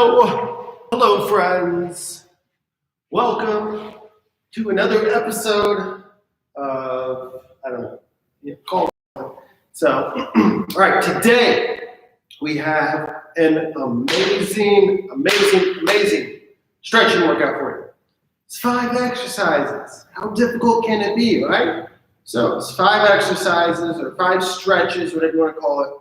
Hello friends. Welcome to another episode of, I don't know, call. So, all right, today we have an amazing stretching workout for you. It's 5 exercises. How difficult can it be, right? So it's 5 exercises or 5 stretches, whatever you want to call it.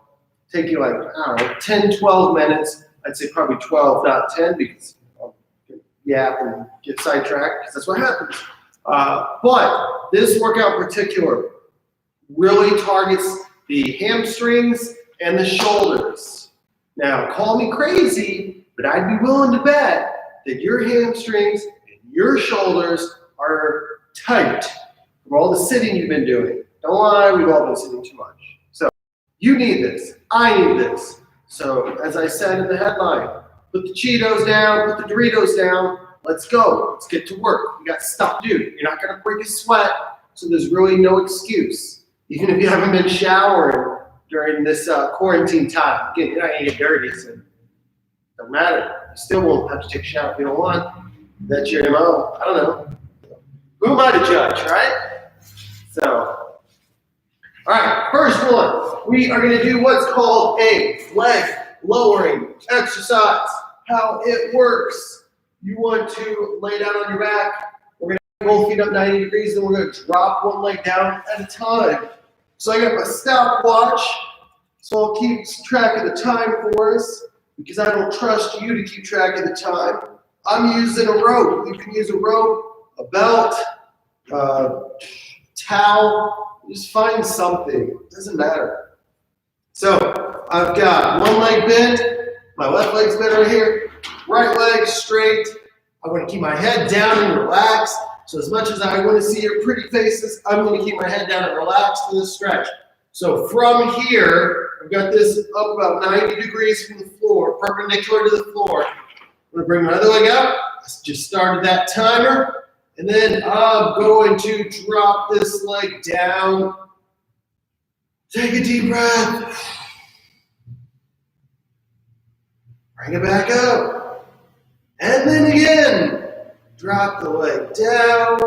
Take you like, I don't know, 10, 12 minutes. I'd say probably 12, not 10, because I'll yap and get sidetracked, because that's what happens. But this workout in particular really targets the hamstrings and the shoulders. Now, call me crazy, but I'd be willing to bet that your hamstrings and your shoulders are tight from all the sitting you've been doing. Don't lie, we've all been sitting too much. So you need this. I need this. So as I said in the headline, put the Cheetos down, put the Doritos down. Let's go. Let's get to work. We got stuff to do. You're not going to break a sweat, so there's really no excuse. Even if you haven't been showering during this quarantine time. Again, you're not going to get dirty, so it doesn't matter. You still won't have to take a shower if you don't want. That's your MO. I don't know. Who am I to judge, right? So, all right, first one. We are going to do what's called a leg lowering exercise. How it works. You want to lay down on your back. We're going to both feet up 90 degrees, then we're going to drop one leg down at a time. So I got my stopwatch, so I'll keep track of the time for us because I don't trust you to keep track of the time. I'm using a rope. You can use a rope, a belt, towel. Just find something. It doesn't matter. So I've got one leg bent. My left leg's bent right here. Right leg straight. I'm going to keep my head down and relax. So as much as I want to see your pretty faces, I'm going to keep my head down and relax for this stretch. So from here, I've got this up about 90 degrees from the floor, perpendicular to the floor. I'm going to bring my other leg up. I just started that timer. And then I'm going to drop this leg down. Take a deep breath. Bring it back up. And then again. Drop the leg down.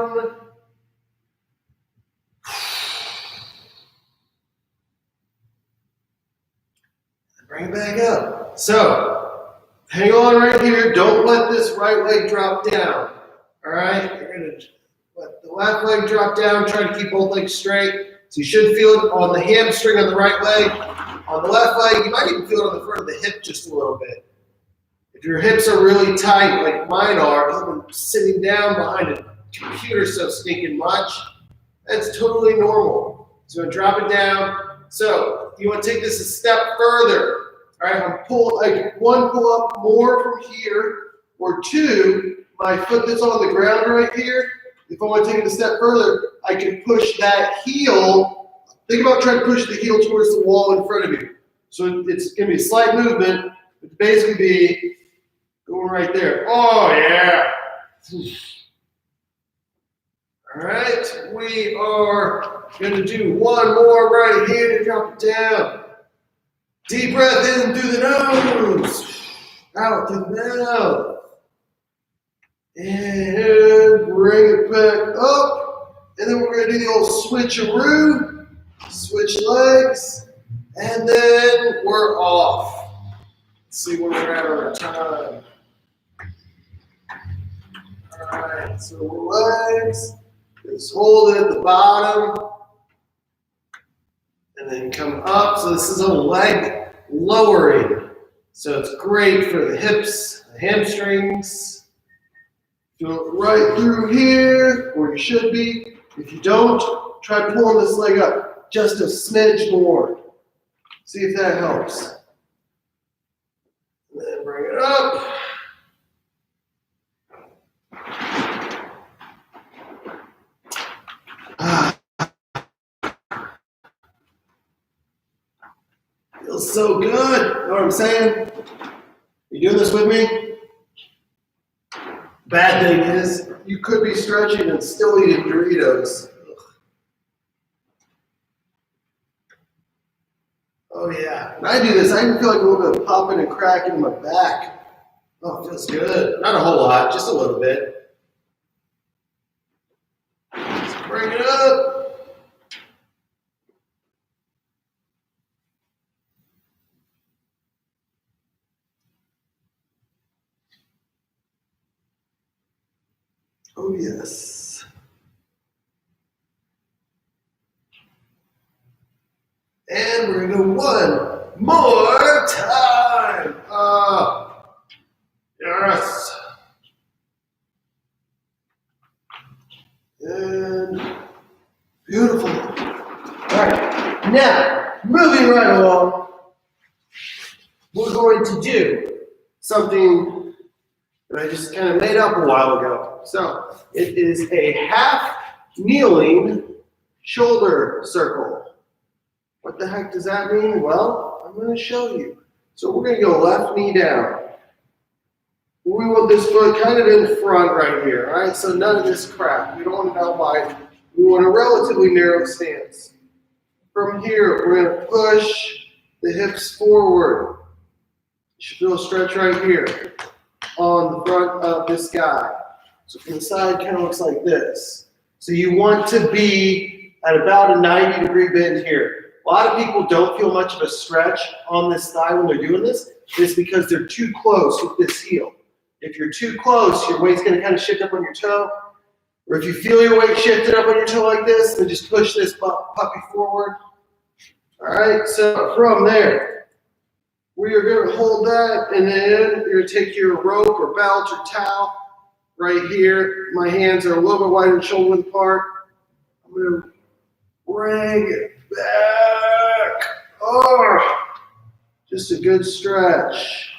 And bring it back up. So, hang on right here. Don't let this right leg drop down. All right? You're going to let the left leg drop down. Try to keep both legs straight. So you should feel it on the hamstring on the right leg. On the left leg, you might even feel it on the front of the hip just a little bit. If your hips are really tight, like mine are, because I've been sitting down behind a computer so stinking much, that's totally normal. So I'm going to drop it down. So you want to take this a step further. All right, I'm one pull up more from here, or two, my foot that's on the ground right here, if I want to take it a step further, I can push that heel. Think about trying to push the heel towards the wall in front of you. So it's going to be a slight movement, but basically be going right there. Oh, yeah. All right. We are going to do one more right here to drop it down. Deep breath in through the nose. Out through the mouth. And bring it back up. And then we're going to do the old switcheroo. Switch legs. And then we're off. Let's see where we're at on our time. Alright, so legs, just hold it at the bottom, and then come up. So this is a leg lowering. So it's great for the hips, the hamstrings. Feel it right through here, where you should be. If you don't, try pulling this leg up just a smidge more. See if that helps. And then bring it up. Feels so good. You know what I'm saying? You doing this with me? Bad thing is, you could be stretching and still eating Doritos. Oh yeah. When I do this, I can feel like a little bit of popping and cracking in my back. Oh, it feels good. Not a whole lot, just a little bit. Let's bring it up. Oh, yes. And we're gonna go one more time. Yes. And beautiful. All right, now moving right along, we're going to do something that I just kind of made up a while ago. So it is a half kneeling shoulder circle. What the heck does that mean? Well, I'm going to show you. So we're going to go left knee down. We want this foot kind of in front right here, all right? So none of this crap. We don't want it out wide. We want a relatively narrow stance. From here, we're going to push the hips forward. You should feel a stretch right here on the front of this guy. So from the side, kind of looks like this. So you want to be at about a 90-degree bend here. A lot of people don't feel much of a stretch on this thigh when they're doing this. It's because they're too close with this heel. If you're too close, your weight's going to kind of shift up on your toe. Or if you feel your weight shifted up on your toe like this, then just push this puppy forward. All right, so from there, we are going to hold that, and then you're going to take your rope or belt or towel right here. My hands are a little bit wider than shoulder width apart. I'm going to bring it back. Oh, just a good stretch.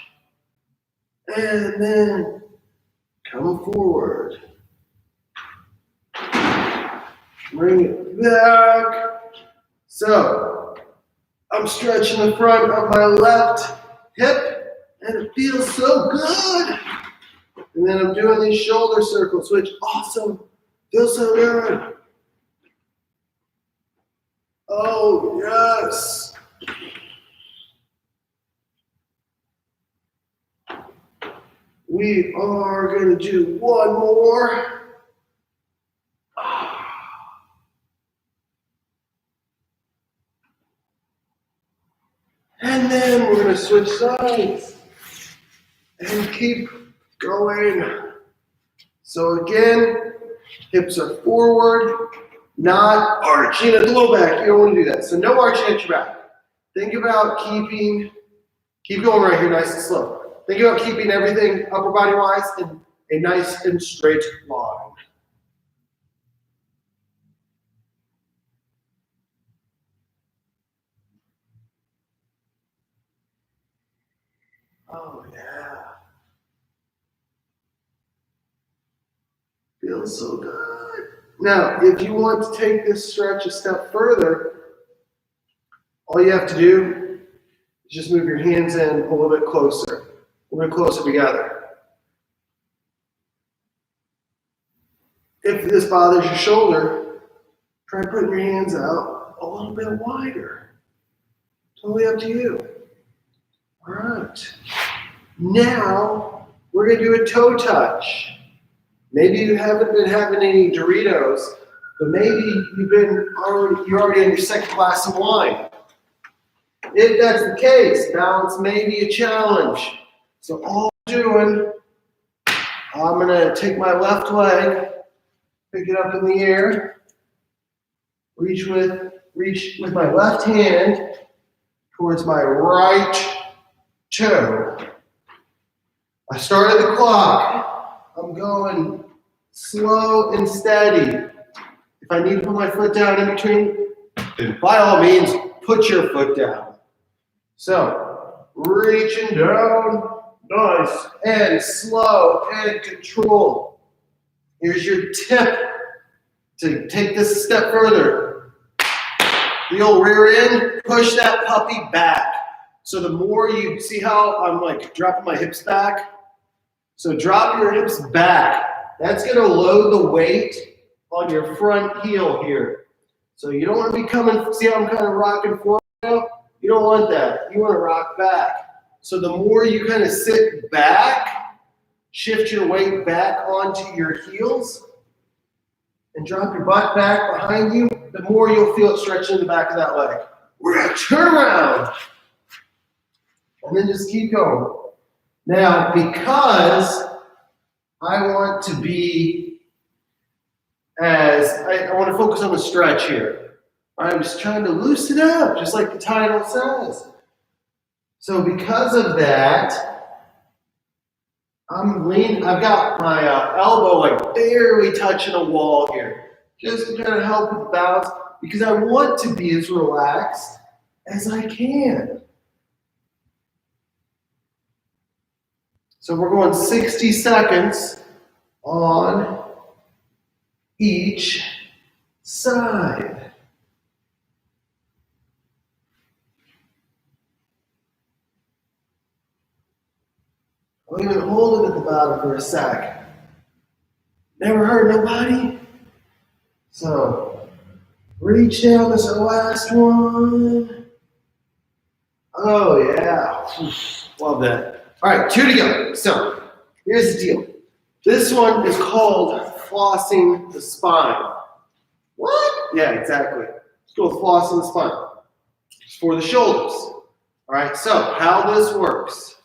And then come forward. Bring it back. So I'm stretching the front of my left hip, and it feels so good. And then I'm doing these shoulder circles, which awesome. Feels so good. Oh, yes. We are going to do one more. And then we're going to switch sides and keep going. So again, hips are forward, not arching at the low back. You don't want to do that. So no arching at your back. Think about keep going right here nice and slow. Think about keeping everything upper body wise in a nice and straight line. Oh yeah. Feels so good. Now, if you want to take this stretch a step further, all you have to do is just move your hands in a little bit closer together. If this bothers your shoulder, try putting your hands out a little bit wider. Totally up to you. All right. Now, we're going to do a toe touch. Maybe you haven't been having any Doritos, but maybe you're already in your second glass of wine. If that's the case, balance may be a challenge. So all I'm doing, I'm going to take my left leg, pick it up in the air, reach with my left hand towards my right toe. I started the clock. I'm going slow and steady. If I need to put my foot down in between, then by all means, put your foot down. So, reaching down, nice and slow and controlled. Here's your tip to take this a step further. The old rear end, push that puppy back. So the more you see how I'm like dropping my hips back. So drop your hips back. That's going to load the weight on your front heel here. So you don't want to be coming, see how I'm kind of rocking forward now? You don't want that. You want to rock back. So the more you kind of sit back, shift your weight back onto your heels and drop your butt back behind you, the more you'll feel it stretching in the back of that leg. We're gonna turn around and then just keep going. Now, because I want to be I want to focus on the stretch here. I'm just trying to loosen up, just like the title says. So because of that, I've got my elbow like barely touching a wall here, just to kind of help with the balance, because I want to be as relaxed as I can. So we're going 60 seconds on each side. I'll even hold it at the bottom for a sec. Never hurt nobody? So, reach down, this is the last one. Oh yeah, love that. All right, 2 to go. So, here's the deal. This one is called flossing the spine. What? Yeah, exactly. Let's go with flossing the spine. It's for the shoulders. All right, so how this works.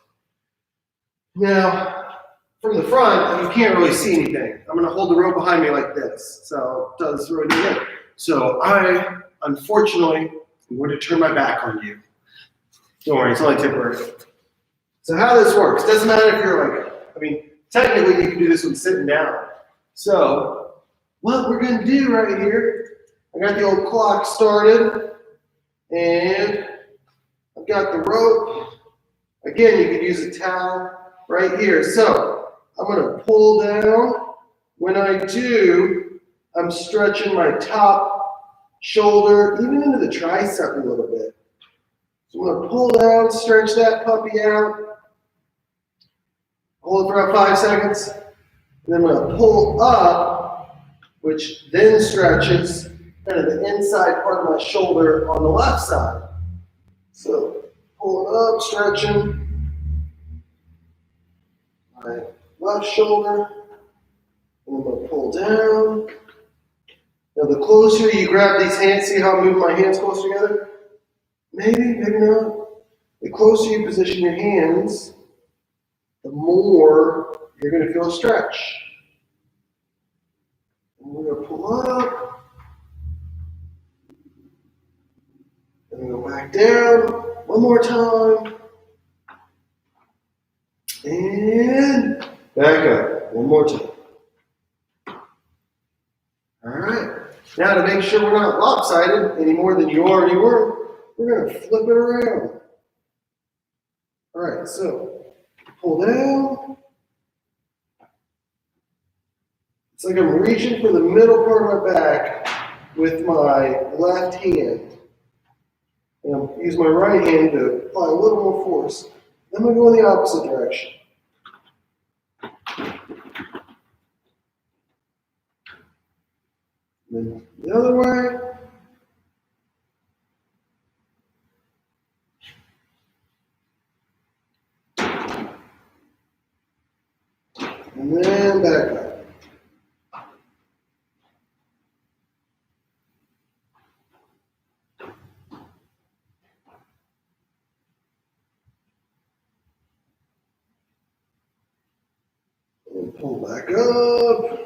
Now, from the front, you can't really see anything. I'm going to hold the rope behind me like this, so it does really good. So I, unfortunately, am going to turn my back on you. Don't worry, it's only temporary. So how this works, doesn't matter if you're technically you can do this when sitting down. So what we're going to do right here, I got the old clock started, and I've got the rope. Again, you could use a towel right here. So I'm going to pull down. When I do, I'm stretching my top shoulder, even into the tricep a little bit. So I'm going to pull down, stretch that puppy out. Hold it for about 5 seconds. And then I'm going to pull up, which then stretches kind of the inside part of my shoulder on the left side. So pull it up, stretching my left shoulder. And I'm going to pull down. Now the closer you grab these hands, see how I move my hands closer together? Maybe, maybe not. The closer you position your hands, the more you're going to feel a stretch. And we're going to pull up. And then go back down. One more time. And back up. One more time. All right. Now to make sure we're not lopsided any more than you already were, we're going to flip it around. All right, so pull down. It's like I'm reaching for the middle part of my back with my left hand. And I'll use my right hand to apply a little more force. Then I'm going to go in the opposite direction. Then the other way. And then back up. And pull back up.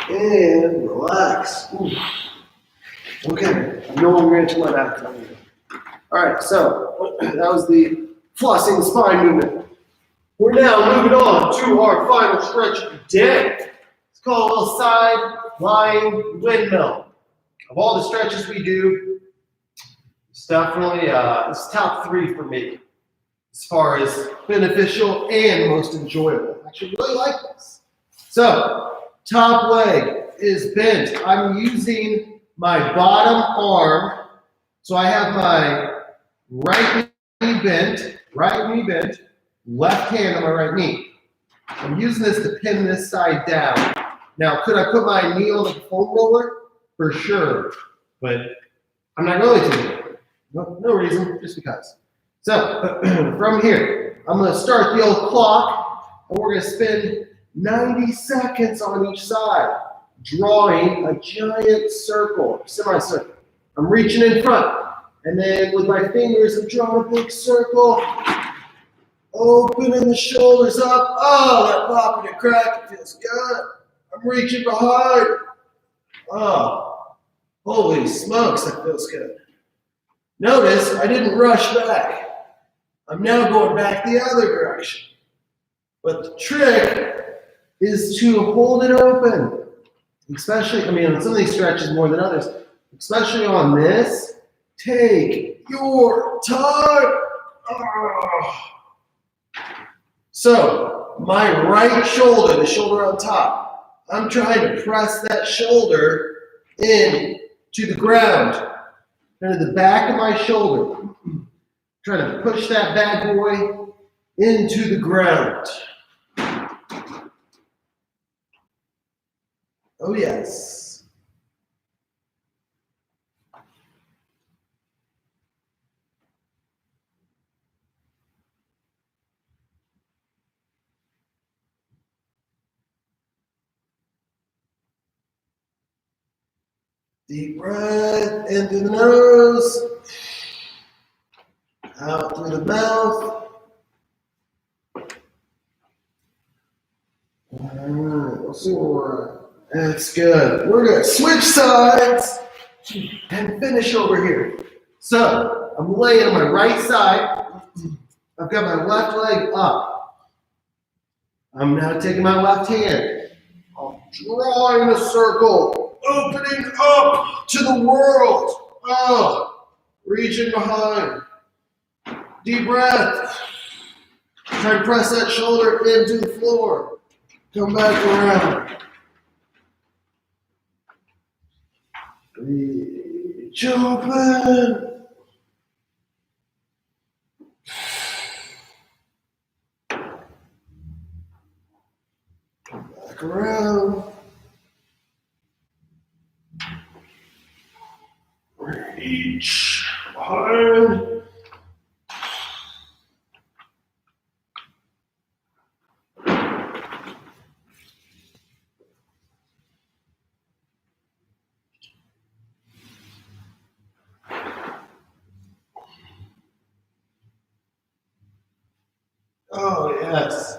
And relax. Ooh. Okay, I'm no longer into my back. All right, so that was the flossing the spine movement. We're now moving on to our final stretch of the day. It's called a little side lying windmill. Of all the stretches we do, it's definitely it's top 3 for me as far as beneficial and most enjoyable. I actually really like this. So, top leg is bent. I'm using my bottom arm. So I have my right knee bent, left hand on my right knee. I'm using this to pin this side down. Now, could I put my knee on the foam roller? For sure, but I'm not going to. No reason, just because. So from here, I'm gonna start the old clock, and we're gonna spend 90 seconds on each side, drawing a giant circle, semicircle. I'm reaching in front, and then with my fingers, I'm drawing a big circle, opening the shoulders up. Oh, that pop and crack, it feels good. I'm reaching behind. Oh, holy smokes, that feels good. Notice I didn't rush back. I'm now going back the other direction. But the trick is to hold it open. Especially, on some of these stretches more than others, especially on this, take your time. Oh. So, my right shoulder, the shoulder on top, I'm trying to press that shoulder in to the ground, into the back of my shoulder. Trying to push that bad boy into the ground. Oh, yes. Deep breath in through the nose, out through the mouth. All right, let's see where we're at. That's good. We're going to switch sides and finish over here. So I'm laying on my right side. I've got my left leg up. I'm now taking my left hand. I'm drawing a circle, opening up to the world. Oh, reaching behind. Deep breath. Try to press that shoulder into the floor. Come back around. Reach open. Come back around. Reach behind. Oh, yes.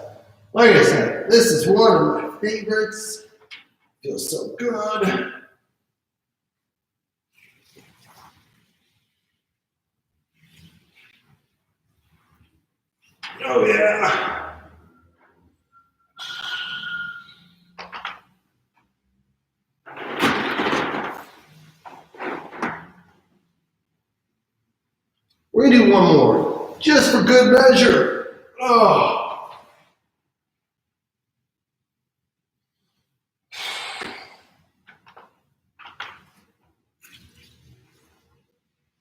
Like I said, this is one of my favorites. Feels so good. Oh, yeah. We're going to do one more, just for good measure. Oh.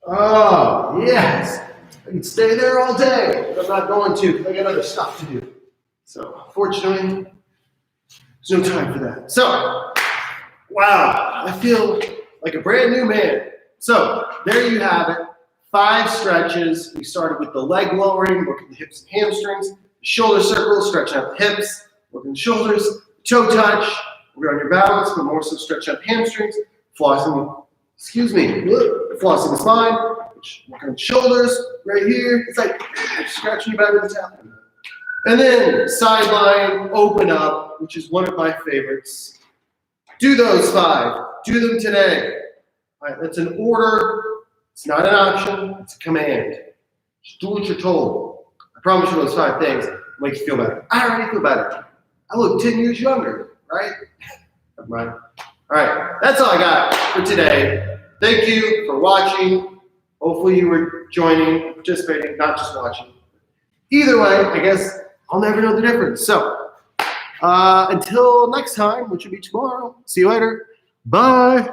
Oh, yes. I can stay there all day, but I'm not going to because I got other stuff to do. So, unfortunately, there's no time for that. So, wow, I feel like a brand new man. So, there you have it. 5 stretches. We started with the leg lowering, working the hips and hamstrings, the shoulder circle, stretching out the hips, working the shoulders, toe touch, we're on your balance, but more so stretch out the hamstrings, flossing the spine, working the shoulders right here. It's like scratching your back with the tap. And then sideline, open up, which is one of my favorites. Do those 5. Do them today. All right, that's an order. It's not an option, it's a command. Just do what you're told. I promise you those 5 things will make you feel better. I already feel better. I look 10 years younger, right? Right. All right, that's all I got for today. Thank you for watching. Hopefully you were joining, participating, not just watching. Either way, I guess I'll never know the difference. So until next time, which will be tomorrow, see you later. Bye.